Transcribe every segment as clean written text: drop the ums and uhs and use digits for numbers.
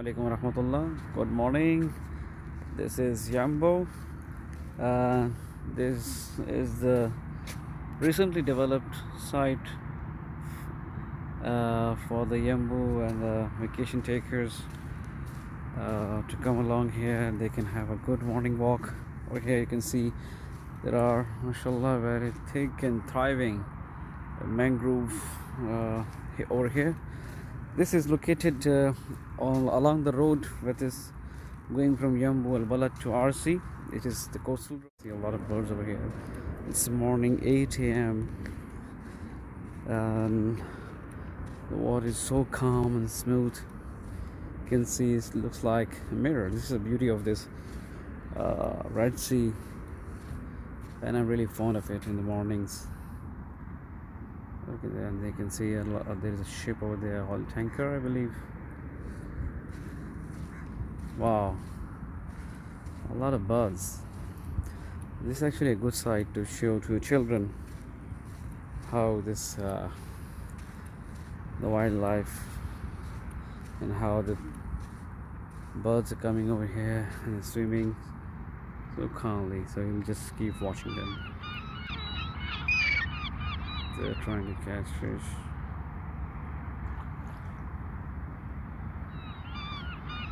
Assalamualaikum warahmatullah. Good morning. This is Yanbu. This is the recently developed site for the Yanbu and the vacation takers to come along here. They can have a good morning walk. Over here you can see there are, mashallah, very thick and thriving mangrove over here. This is located along the road that is going from Yanbu al-Balad to RC. It is the coastal road. See a lot of birds over here. It's morning 8 a.m. and the water is so calm and smooth. You can see it looks like a mirror. This is the beauty of this Redsea, and I'm really fond of it in the mornings. Look at that, and they can see there's a ship over there, oil tanker, I believe. Wow, a lot of birds. This is actually a good sight to show to children how this the wildlife and how the birds are coming over here and swimming so calmly. So you'll just keep watching them. They're trying to catch fish.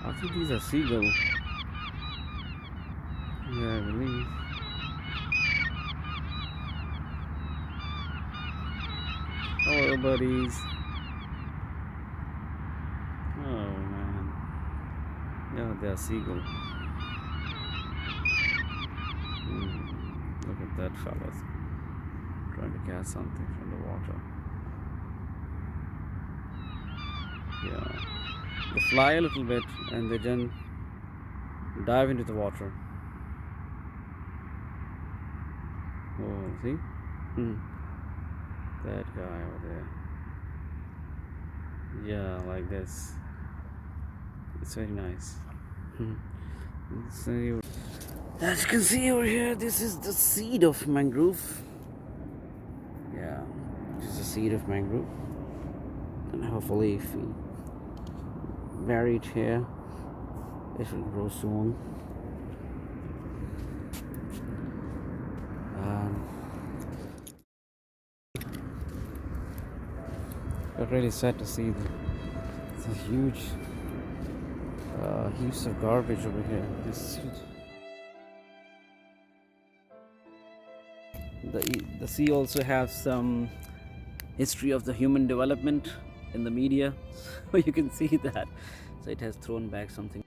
I think these are seagulls. Yeah, I believe. Hello, buddies. Oh man. Yeah, they are seagulls. Look at that, fellas. Trying to catch something from the water. Yeah, they fly a little bit and they then dive into the water. Oh, see? That guy over there. Yeah, like this. It's very nice. So, as you can see over here, this is the seed of mangrove. Yeah, this is the seed of mangrove, and hopefully if we bury it here, it will grow soon. But really sad to see the huge heaps of garbage over here. The sea also has some history of the human development in the media, so you can see that. So it has thrown back something.